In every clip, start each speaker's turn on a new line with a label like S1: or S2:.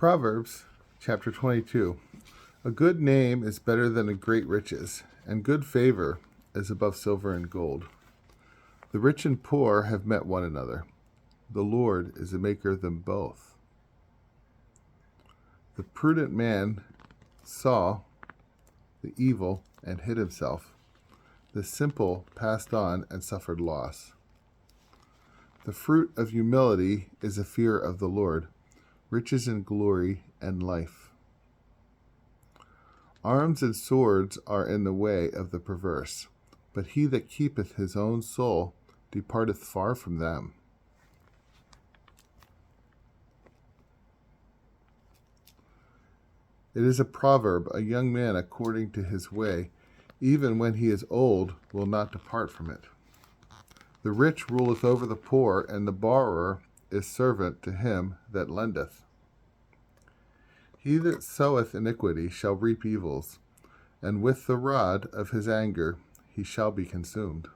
S1: Proverbs chapter 22. A good name is better than a great riches, and good favor is above silver and gold. The rich and poor have met one another. The Lord is the maker of them both. The prudent man saw the evil and hid himself. The simple passed on and suffered loss. The fruit of humility is the fear of the Lord, riches and glory and life. Arms and swords are in the way of the perverse, but he that keepeth his own soul departeth far from them. It is a proverb, a young man according to his way, even when he is old, will not depart from it. The rich ruleth over the poor, and the borrower is servant to him that lendeth. He that soweth iniquity shall reap evils, and with the rod of his anger he shall be consumed.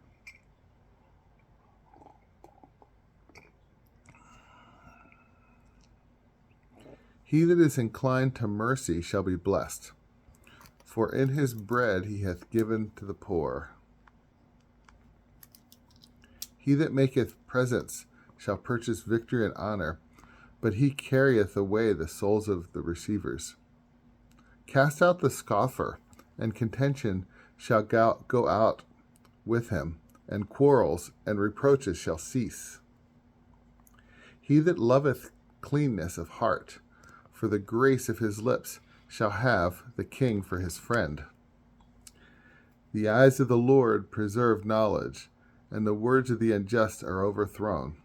S1: He that is inclined to mercy shall be blessed, for in his bread he hath given to the poor. He that maketh presents shall purchase victory and honor, but he carrieth away the souls of the receivers. Cast out the scoffer, and contention shall go out with him, and quarrels and reproaches shall cease. He that loveth cleanness of heart, for the grace of his lips, shall have the king for his friend. The eyes of the Lord preserve knowledge, and the words of the unjust are overthrown.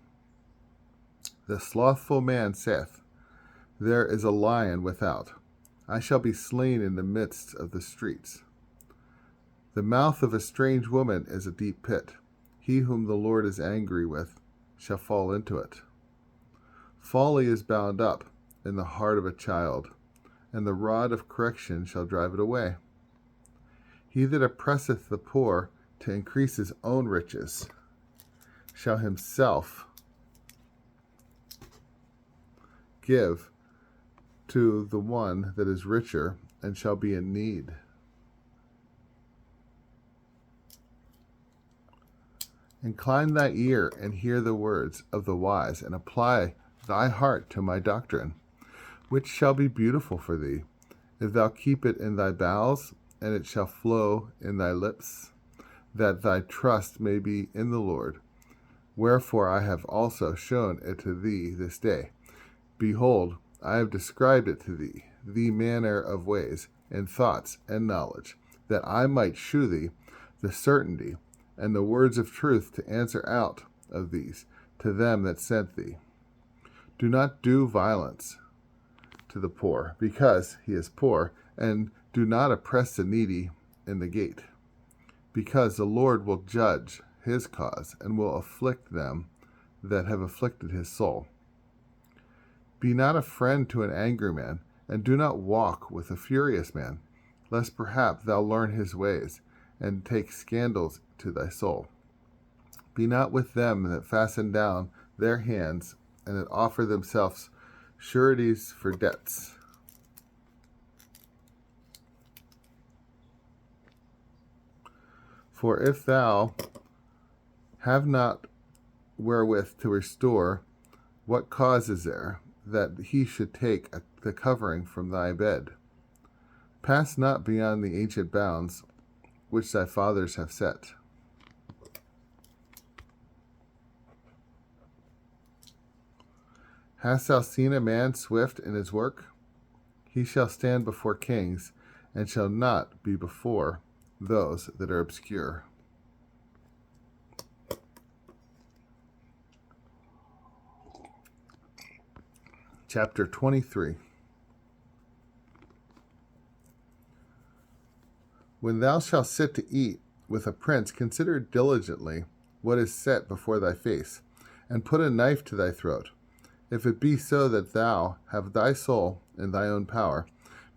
S1: The slothful man saith, There is a lion without. I shall be slain in the midst of the streets. The mouth of a strange woman is a deep pit. He whom the Lord is angry with shall fall into it. Folly is bound up in the heart of a child, and the rod of correction shall drive it away. He that oppresseth the poor to increase his own riches shall himself give to the one that is richer, and shall be in need. Incline thy ear and hear the words of the wise, and apply thy heart to my doctrine, which shall be beautiful for thee, if thou keep it in thy bowels, and it shall flow in thy lips, that thy trust may be in the Lord. Wherefore I have also shown it to thee this day. Behold, I have described it to thee, the manner of ways, and thoughts, and knowledge, that I might shew thee the certainty and the words of truth to answer out of these to them that sent thee. Do not do violence to the poor, because he is poor, and do not oppress the needy in the gate, because the Lord will judge his cause, and will afflict them that have afflicted his soul. Be not a friend to an angry man, and do not walk with a furious man, lest perhaps thou learn his ways, and take scandals to thy soul. Be not with them that fasten down their hands, and that offer themselves sureties for debts. For if thou have not wherewith to restore, what cause is there that he should take the covering from thy bed? Pass not beyond the ancient bounds which thy fathers have set. Hast thou seen a man swift in his work? He shall stand before kings, and shall not be before those that are obscure. Chapter 23. When thou shalt sit to eat with a prince, consider diligently what is set before thy face, and put a knife to thy throat. If it be so that thou have thy soul in thy own power,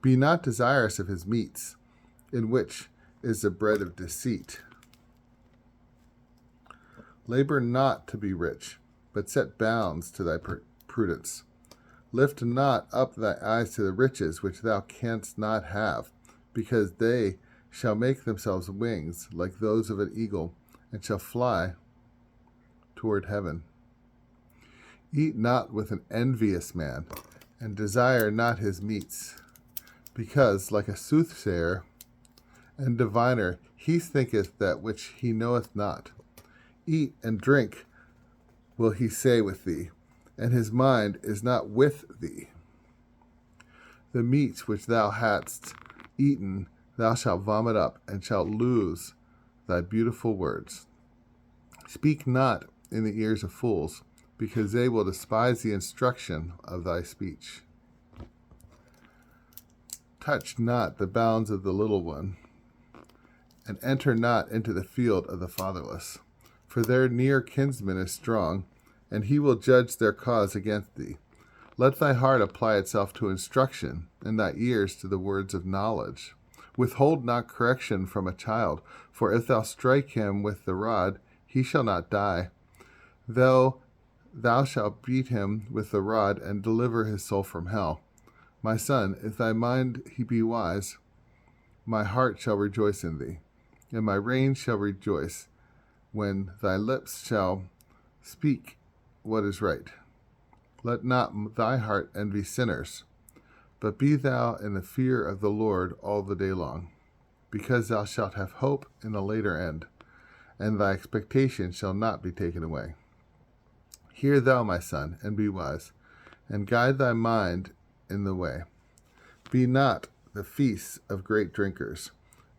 S1: be not desirous of his meats, in which is the bread of deceit. Labor not to be rich, but set bounds to thy prudence. Lift not up thy eyes to the riches which thou canst not have, because they shall make themselves wings like those of an eagle, and shall fly toward heaven. Eat not with an envious man, and desire not his meats, because, like a soothsayer and diviner, he thinketh that which he knoweth not. Eat and drink, will he say with thee, and his mind is not with thee. The meats which thou hadst eaten thou shalt vomit up, and shalt lose thy beautiful words. Speak not in the ears of fools, because they will despise the instruction of thy speech. Touch not the bounds of the little one, and enter not into the field of the fatherless. For their near kinsman is strong, and he will judge their cause against thee. Let thy heart apply itself to instruction, and thy ears to the words of knowledge. Withhold not correction from a child, for if thou strike him with the rod, he shall not die. Though thou shalt beat him with the rod, and deliver his soul from hell. My son, if thy mind he be wise, my heart shall rejoice in thee, and my reins shall rejoice, when thy lips shall speak what is right. Let not thy heart envy sinners, but be thou in the fear of the Lord all the day long, because thou shalt have hope in the later end, and thy expectation shall not be taken away. Hear thou, my son, and be wise, and guide thy mind in the way. Be not the feasts of great drinkers,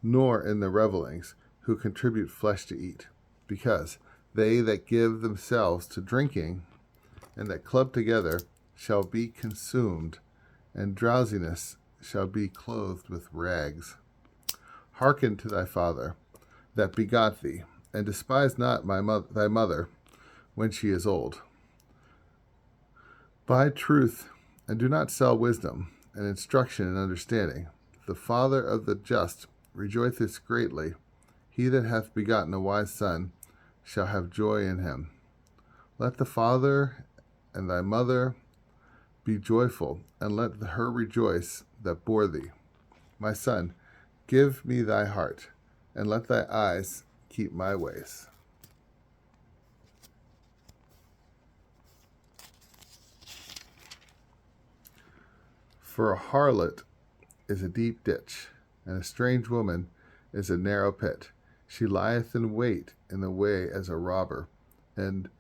S1: nor in the revellings who contribute flesh to eat, because they that give themselves to drinking and that club together shall be consumed, and drowsiness shall be clothed with rags. Hearken to thy father that begot thee, and despise not thy mother when she is old. Buy truth, and do not sell wisdom, and instruction and understanding. The father of the just rejoiceth greatly. He that hath begotten a wise son shall have joy in him. Let the father and thy mother be joyful, and let her rejoice that bore thee. My son, give me thy heart, and let thy eyes keep my ways. For a harlot is a deep ditch, and a strange woman is a narrow pit. She lieth in wait in the way as a robber, and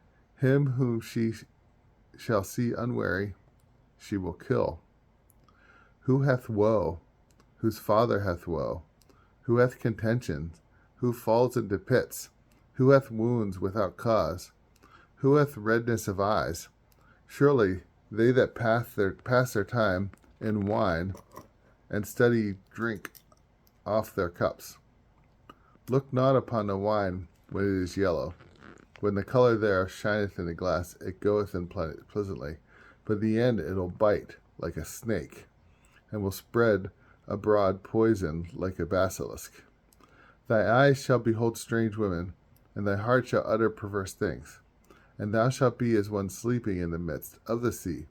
S1: him whom she shall see unwary she will kill. Who hath woe? Whose father hath woe? Who hath contentions? Who falls into pits? Who hath wounds without cause? Who hath redness of eyes? Surely they that pass their time in wine, and steady drink off their cups. Look not upon the wine when it is yellow. When the color thereof shineth in the glass, it goeth in pleasantly, but in the end it'll bite like a snake, and will spread abroad poison like a basilisk. Thy eyes shall behold strange women, and thy heart shall utter perverse things. And thou shalt be as one sleeping in the midst of the sea,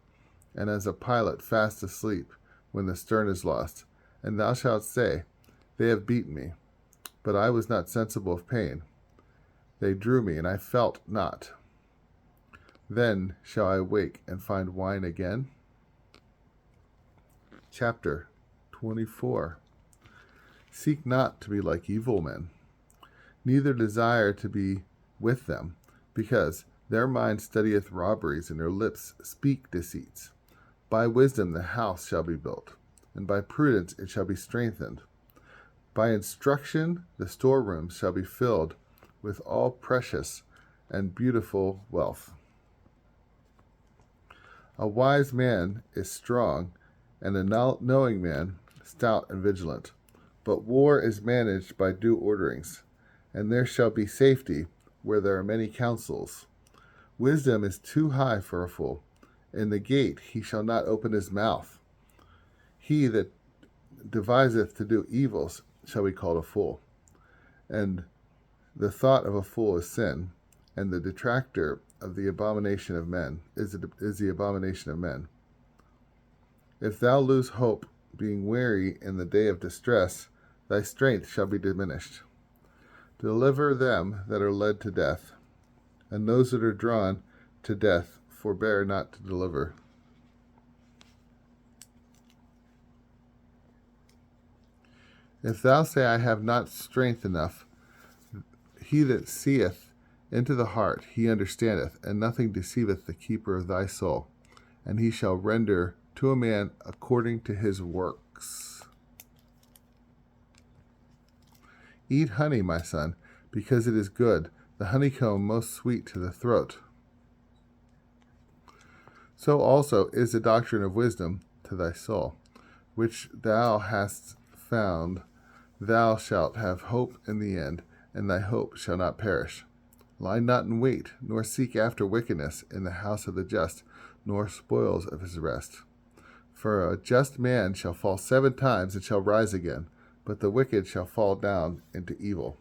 S1: and as a pilot fast asleep when the stern is lost. And thou shalt say, They have beaten me, but I was not sensible of pain. They drew me, and I felt not. Then shall I wake and find wine again? Chapter 24. Seek not to be like evil men, neither desire to be with them, because their mind studieth robberies, and their lips speak deceits. By wisdom the house shall be built, and by prudence it shall be strengthened. By instruction the storerooms shall be filled with all precious and beautiful wealth. A wise man is strong, and a knowing man stout and vigilant. But war is managed by due orderings, and there shall be safety where there are many counsels. Wisdom is too high for a fool. In the gate he shall not open his mouth. He that deviseth to do evils shall be called a fool. And the thought of a fool is sin, and the detractor of the abomination of men is the abomination of men. If thou lose hope, being weary in the day of distress, thy strength shall be diminished. Deliver them that are led to death, and those that are drawn to death forbear not to deliver. If thou say, I have not strength enough, he that seeth into the heart, he understandeth, and nothing deceiveth the keeper of thy soul, and he shall render to a man according to his works. Eat honey, my son, because it is good, the honeycomb most sweet to the throat. So also is the doctrine of wisdom to thy soul, which thou hast found. Thou shalt have hope in the end, and thy hope shall not perish. Lie not in wait, nor seek after wickedness in the house of the just, nor spoils of his rest. For a just man shall fall 7 times and shall rise again, but the wicked shall fall down into evil.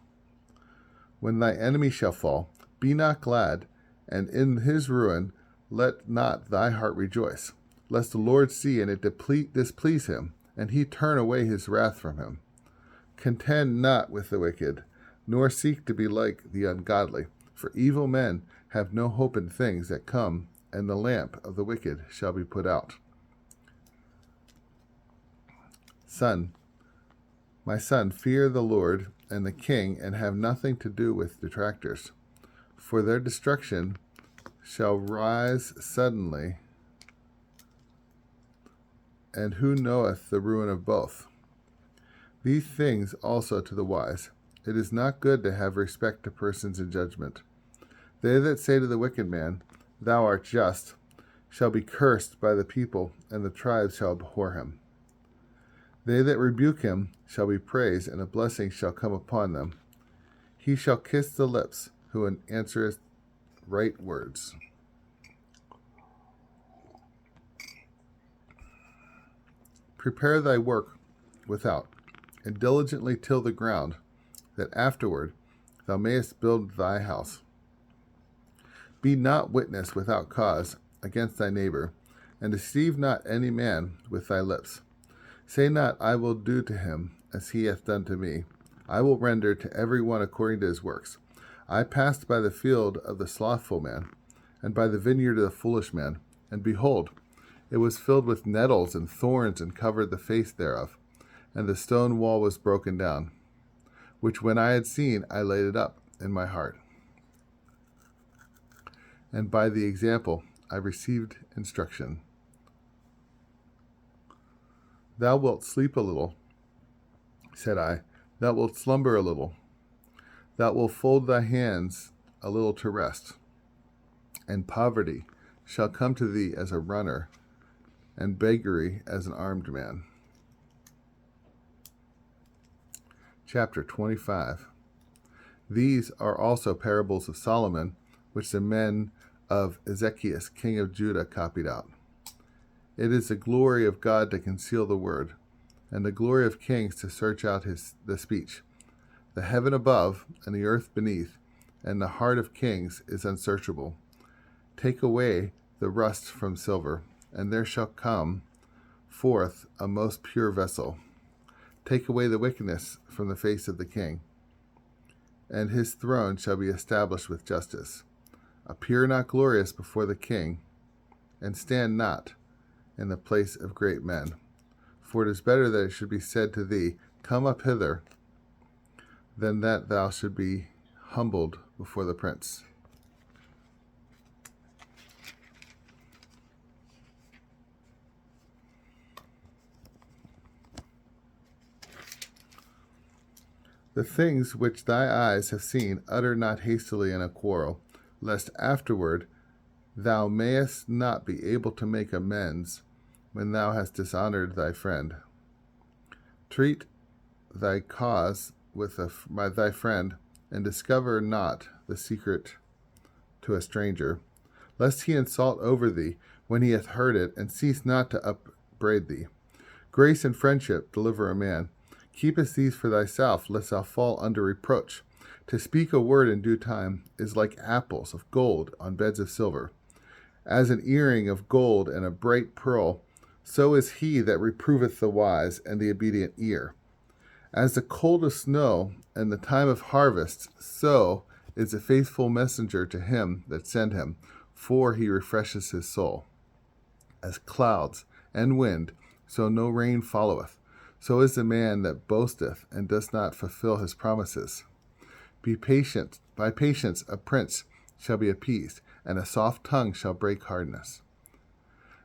S1: When thy enemy shall fall, be not glad, and in his ruin let not thy heart rejoice, lest the Lord see and it displease him, and he turn away his wrath from him. Contend not with the wicked, nor seek to be like the ungodly, for evil men have no hope in things that come, and the lamp of the wicked shall be put out. My son, fear the Lord and the king, and have nothing to do with detractors, for their destruction shall rise suddenly, and who knoweth the ruin of both? These things also to the wise. It is not good to have respect to persons in judgment. They that say to the wicked man, Thou art just, shall be cursed by the people, and the tribes shall abhor him. They that rebuke him shall be praised, and a blessing shall come upon them. He shall kiss the lips who answereth right words. Prepare thy work without, and diligently till the ground, that afterward thou mayest build thy house. Be not witness without cause against thy neighbor, and deceive not any man with thy lips. Say not, I will do to him as he hath done to me. I will render to every one according to his works. I passed by the field of the slothful man, and by the vineyard of the foolish man, and behold, it was filled with nettles and thorns, and covered the face thereof, and the stone wall was broken down, which when I had seen, I laid it up in my heart. And by the example I received instruction. Thou wilt sleep a little, said I. Thou wilt slumber a little. Thou wilt fold thy hands a little to rest. And poverty shall come to thee as a runner, and beggary as an armed man. Chapter 25. These are also parables of Solomon, which the men of Ezekias, king of Judah, copied out. It is the glory of God to conceal the word, and the glory of kings to search out the speech. The heaven above and the earth beneath, and the heart of kings is unsearchable. Take away the rust from silver, and there shall come forth a most pure vessel. Take away the wickedness from the face of the king, and his throne shall be established with justice. Appear not glorious before the king, and stand not in the place of great men. For it is better that it should be said to thee, Come up hither, than that thou should be humbled before the prince. The things which thy eyes have seen utter not hastily in a quarrel, lest afterward thou mayest not be able to make amends when thou hast dishonored thy friend. Treat thy cause with thy friend, and discover not the secret to a stranger, lest he insult over thee when he hath heard it, and cease not to upbraid thee. Grace and friendship deliver a man. Keepest these for thyself, lest thou fall under reproach. To speak a word in due time is like apples of gold on beds of silver, as an earring of gold and a bright pearl So is he that reproveth the wise and the obedient ear. As the cold of snow and the time of harvest, so is a faithful messenger to him that send him, for he refreshes his soul. As clouds and wind, so no rain followeth. So is the man that boasteth and does not fulfill his promises. Be patient. By patience a prince shall be appeased, and a soft tongue shall break hardness.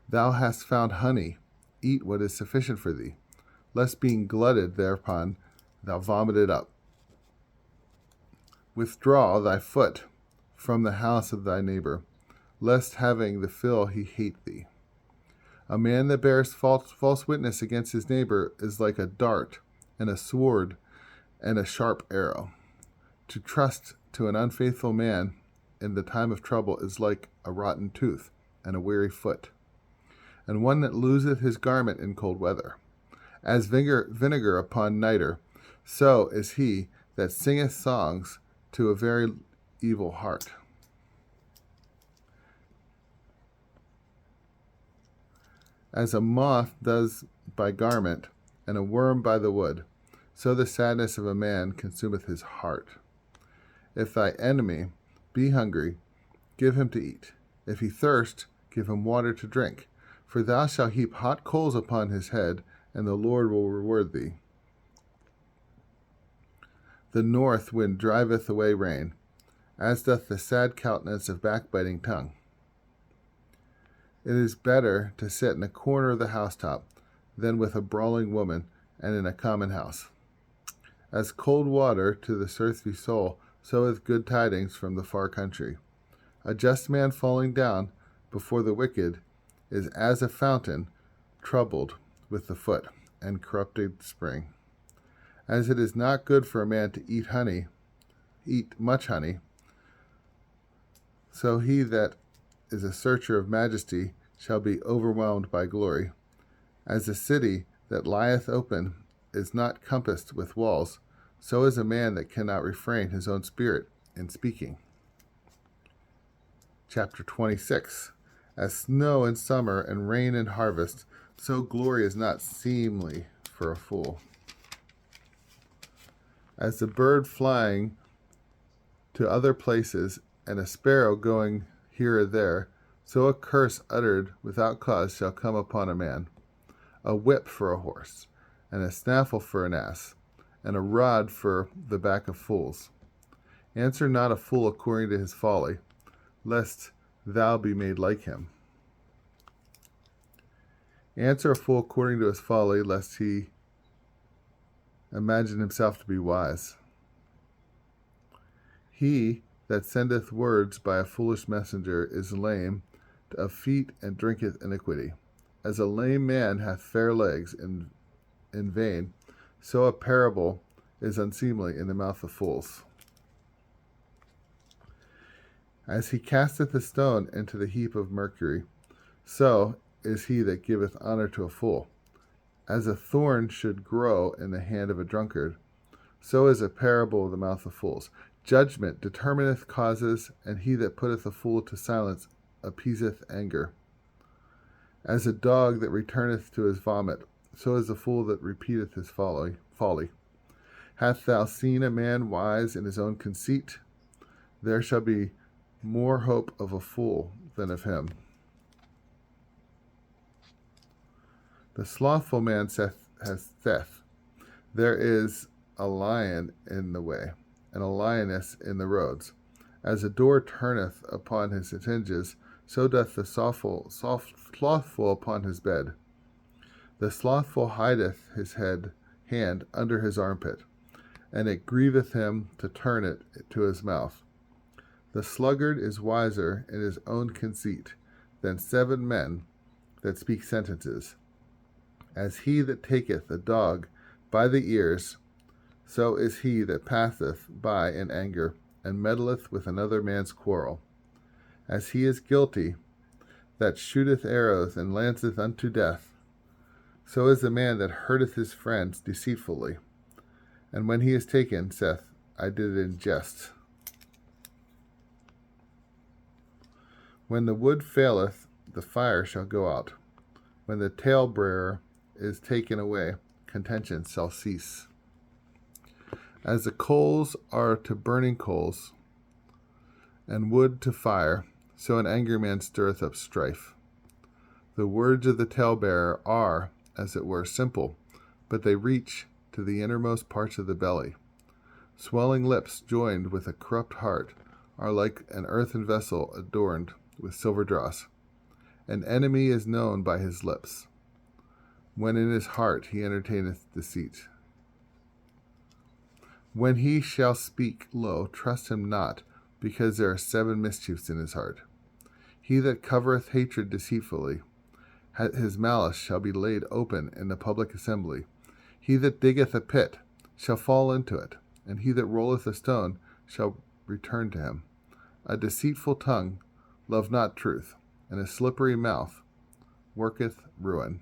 S1: Thou hast found honey, eat what is sufficient for thee, lest being glutted thereupon thou vomit it up. Withdraw thy foot from the house of thy neighbor, lest having the fill he hate thee. A man that bears false witness against his neighbor is like a dart and a sword and a sharp arrow. To trust to an unfaithful man in the time of trouble is like a rotten tooth and a weary foot, and one that loseth his garment in cold weather. As vinegar upon nitre, so is he that singeth songs to a very evil heart. As a moth does by garment, and a worm by the wood, so the sadness of a man consumeth his heart. If thy enemy be hungry, give him to eat. If he thirst, give him water to drink. For thou shalt heap hot coals upon his head, and the Lord will reward thee. The north wind driveth away rain, as doth the sad countenance of backbiting tongue. It is better to sit in a corner of the housetop than with a brawling woman and in a common house. As cold water to the thirsty soul, so is good tidings from the far country. A just man falling down before the wicked is as a fountain troubled with the foot, and corrupted spring. As it is not good for a man to eat much honey, so he that is a searcher of majesty shall be overwhelmed by glory. As a city that lieth open is not compassed with walls, so is a man that cannot refrain his own spirit in speaking. Chapter 26. As snow in summer and rain in harvest, so glory is not seemly for a fool. As the bird flying to other places and a sparrow going here or there, so a curse uttered without cause shall come upon a man. A whip for a horse, and a snaffle for an ass, and a rod for the back of fools. Answer not a fool according to his folly, lest thou be made like him. Answer a fool according to his folly, lest he imagine himself to be wise. He that sendeth words by a foolish messenger is lame of feet and drinketh iniquity. As a lame man hath fair legs in vain, so a parable is unseemly in the mouth of fools. As he casteth a stone into the heap of mercury, so is he that giveth honor to a fool. As a thorn should grow in the hand of a drunkard, so is a parable of the mouth of fools. Judgment determineth causes, and he that putteth a fool to silence appeaseth anger. As a dog that returneth to his vomit, so is the fool that repeateth his folly. Hast thou seen a man wise in his own conceit? There shall be more hope of a fool than of him. The slothful man has theft. There is a lion in the way, and a lioness in the roads. As a door turneth upon his hinges, so doth the slothful upon his bed. The slothful hideth his hand under his armpit, and it grieveth him to turn it to his mouth. The sluggard is wiser in his own conceit than 7 men that speak sentences. As he that taketh a dog by the ears, so is he that passeth by in anger, and meddleth with another man's quarrel. As he is guilty that shooteth arrows and lanceth unto death, so is the man that hurteth his friends deceitfully. And when he is taken, saith, I did it in jest. When the wood faileth, the fire shall go out. When the talebearer is taken away, contention shall cease. As the coals are to burning coals, and wood to fire, so an angry man stirreth up strife. The words of the talebearer are, as it were, simple, but they reach to the innermost parts of the belly. Swelling lips joined with a corrupt heart are like an earthen vessel adorned with silver dross. An enemy is known by his lips, when in his heart he entertaineth deceit. When he shall speak low, trust him not, because there are 7 mischiefs in his heart. He that covereth hatred deceitfully, his malice shall be laid open in the public assembly. He that diggeth a pit shall fall into it, and he that rolleth a stone shall return to him. A deceitful tongue love not truth, and a slippery mouth worketh ruin.